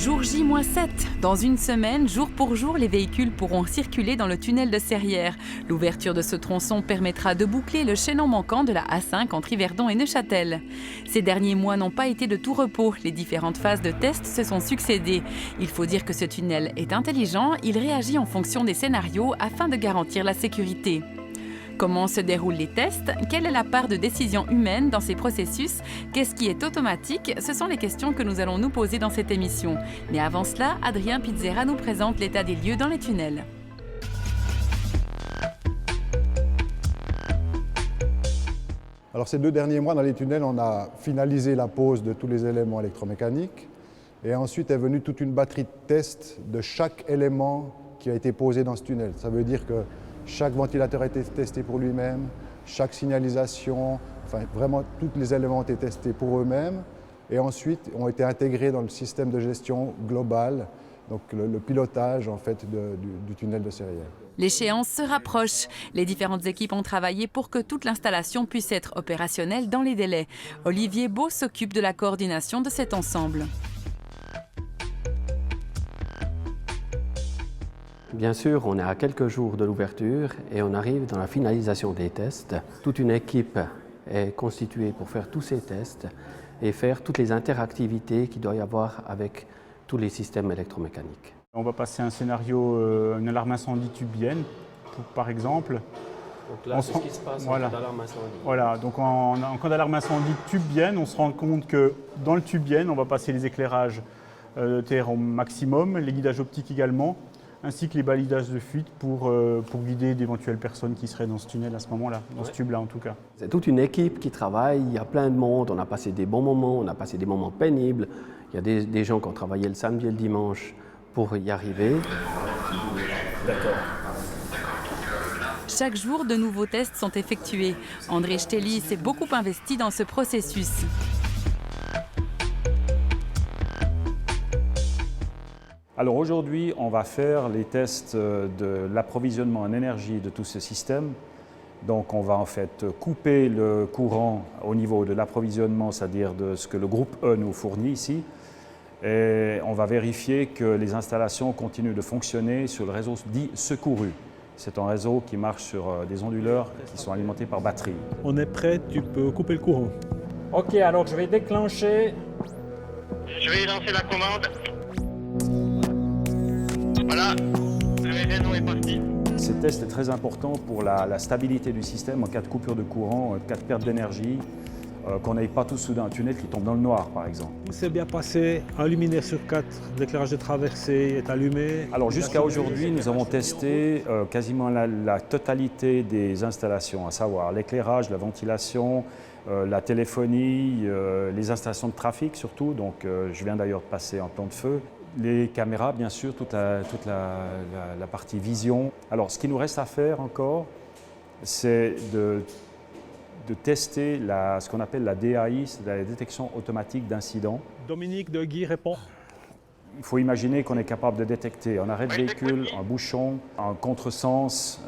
Jour J-7. Dans une semaine, jour pour jour, les véhicules pourront circuler dans le tunnel de Serrières. L'ouverture de ce tronçon permettra de boucler le chaînon manquant de la A5 entre Yverdon et Neuchâtel. Ces derniers mois n'ont pas été de tout repos. Les différentes phases de tests se sont succédées. Il faut dire que ce tunnel est intelligent. Il réagit en fonction des scénarios afin de garantir la sécurité. Comment se déroulent les tests? Quelle est la part de décision humaine dans ces processus? Qu'est-ce qui est automatique? Ce sont les questions que nous allons nous poser dans cette émission. Mais avant cela, Adrien Pizzera nous présente l'état des lieux dans les tunnels. Alors ces 2 derniers mois dans les tunnels, on a finalisé la pose de tous les éléments électromécaniques et ensuite est venue toute une batterie de tests de chaque élément qui a été posé dans ce tunnel. Ça veut dire que chaque ventilateur a été testé pour lui-même, chaque signalisation, enfin vraiment tous les éléments ont été testés pour eux-mêmes et ensuite ont été intégrés dans le système de gestion global, donc le pilotage en fait du tunnel de Serrières. L'échéance se rapproche. Les différentes équipes ont travaillé pour que toute l'installation puisse être opérationnelle dans les délais. Olivier Beau s'occupe de la coordination de cet ensemble. Bien sûr, on est à quelques jours de l'ouverture et on arrive dans la finalisation des tests. Toute une équipe est constituée pour faire tous ces tests et faire toutes les interactivités qu'il doit y avoir avec tous les systèmes électromécaniques. On va passer un scénario, une alarme incendie tubienne, par exemple. Donc là, c'est ce qui se passe en cas d'alarme incendie. Voilà, donc en cas d'alarme incendie tubienne, on se rend compte que dans le tubienne, on va passer les éclairages de terre au maximum, les guidages optiques également, ainsi que les balisages de fuite pour guider d'éventuelles personnes qui seraient dans ce tunnel à ce moment-là, dans ce tube-là en tout cas. C'est toute une équipe qui travaille, il y a plein de monde, on a passé des bons moments, on a passé des moments pénibles. Il y a des gens qui ont travaillé le samedi et le dimanche pour y arriver. D'accord. Chaque jour, de nouveaux tests sont effectués. André Stelly s'est beaucoup investi dans ce processus. Alors aujourd'hui, on va faire les tests de l'approvisionnement en énergie de tout ce système. Donc on va en fait couper le courant au niveau de l'approvisionnement, c'est-à-dire de ce que le groupe E nous fournit ici. Et on va vérifier que les installations continuent de fonctionner sur le réseau dit secouru. C'est un réseau qui marche sur des onduleurs qui sont alimentés par batterie. On est prêt, tu peux couper le courant. Ok, alors je vais déclencher. Je vais lancer la commande. Voilà, le réseau est parti. Ces tests sont très importants pour la stabilité du système en cas de coupure de courant, en cas de perte d'énergie, qu'on n'aille pas tout soudain un tunnel qui tombe dans le noir par exemple. Tout s'est bien passé, un luminaire sur 4, l'éclairage de traversée est allumé. Alors jusqu'à aujourd'hui, nous avons testé quasiment la totalité des installations, à savoir l'éclairage, la ventilation, la téléphonie, les installations de trafic surtout, donc je viens d'ailleurs de passer en plan de feu. Les caméras, bien sûr, toute la partie vision. Alors, ce qui nous reste à faire encore, c'est de tester ce qu'on appelle la DAI, c'est la détection automatique d'incidents. Dominique de Guy répond. Il faut imaginer qu'on est capable de détecter un arrêt de véhicule, un bouchon, un contresens,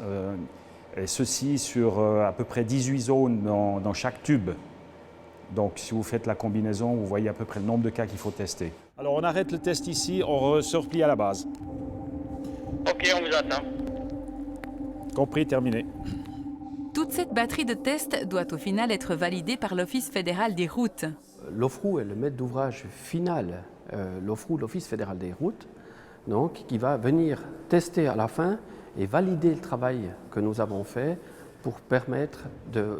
et ceci sur à peu près 18 zones dans chaque tube. Donc, si vous faites la combinaison, vous voyez à peu près le nombre de cas qu'il faut tester. Alors, on arrête le test ici, on se replie à la base. Ok, on vous attend. Compris, terminé. Toute cette batterie de tests doit au final être validée par l'Office fédéral des routes. L'OFROU est le maître d'ouvrage final, l'OFROU, l'Office fédéral des routes, donc, qui va venir tester à la fin et valider le travail que nous avons fait pour permettre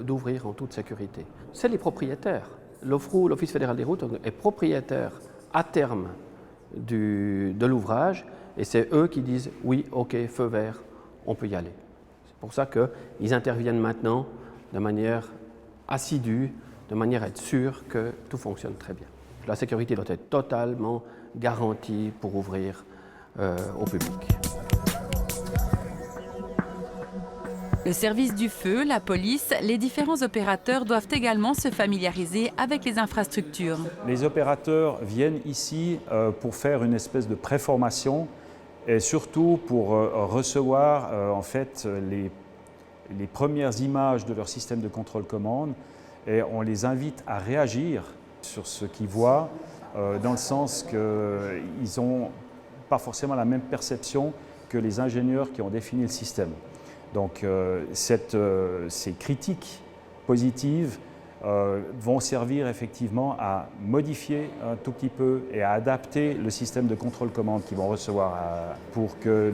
d'ouvrir en toute sécurité. C'est les propriétaires. L'OFROU, l'Office fédéral des routes, est propriétaire à terme de l'ouvrage et c'est eux qui disent « oui, ok, feu vert, on peut y aller ». C'est pour ça qu'ils interviennent maintenant de manière assidue, de manière à être sûr que tout fonctionne très bien. La sécurité doit être totalement garantie pour ouvrir au public. Le service du feu, la police, les différents opérateurs doivent également se familiariser avec les infrastructures. Les opérateurs viennent ici pour faire une espèce de préformation et surtout pour recevoir en fait les premières images de leur système de contrôle-commande et on les invite à réagir sur ce qu'ils voient dans le sens qu'ils n'ont pas forcément la même perception que les ingénieurs qui ont défini le système. Donc ces critiques positives vont servir effectivement à modifier un tout petit peu et à adapter le système de contrôle-commande qu'ils vont recevoir pour que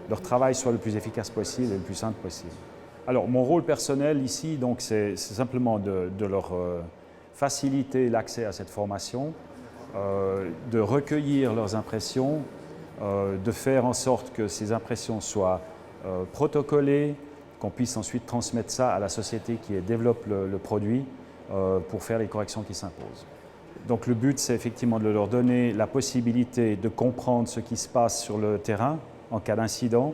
leur travail soit le plus efficace possible et le plus simple possible. Alors mon rôle personnel ici, donc, c'est simplement de leur faciliter l'accès à cette formation, de recueillir leurs impressions, de faire en sorte que ces impressions soient protocolées, qu'on puisse ensuite transmettre ça à la société qui développe le produit pour faire les corrections qui s'imposent. Donc le but, c'est effectivement de leur donner la possibilité de comprendre ce qui se passe sur le terrain en cas d'incident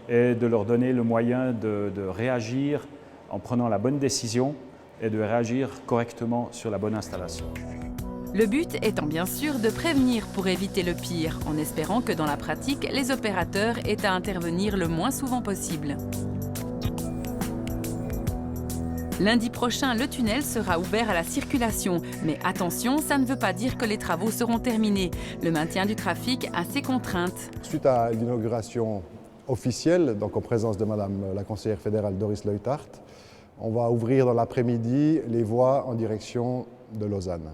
et de leur donner le moyen de réagir en prenant la bonne décision et de réagir correctement sur la bonne installation. Le but étant bien sûr de prévenir pour éviter le pire, en espérant que dans la pratique, les opérateurs aient à intervenir le moins souvent possible. Lundi prochain, le tunnel sera ouvert à la circulation. Mais attention, ça ne veut pas dire que les travaux seront terminés. Le maintien du trafic a ses contraintes. Suite à l'inauguration officielle, donc en présence de Madame la conseillère fédérale Doris Leuthart, on va ouvrir dans l'après-midi les voies en direction de Lausanne.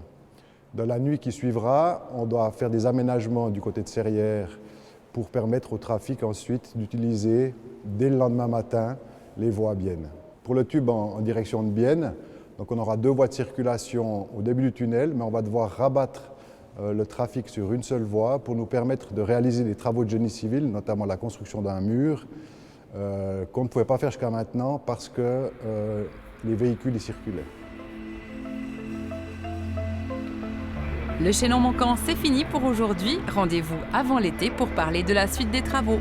Dans la nuit qui suivra, on doit faire des aménagements du côté de Serrières pour permettre au trafic ensuite d'utiliser dès le lendemain matin les voies à Bienne. Pour le tube en direction de Bienne, donc on aura 2 voies de circulation au début du tunnel, mais on va devoir rabattre le trafic sur une seule voie pour nous permettre de réaliser des travaux de génie civil, notamment la construction d'un mur, qu'on ne pouvait pas faire jusqu'à maintenant parce que les véhicules y circulaient. Le chaînon manquant, c'est fini pour aujourd'hui. Rendez-vous avant l'été pour parler de la suite des travaux.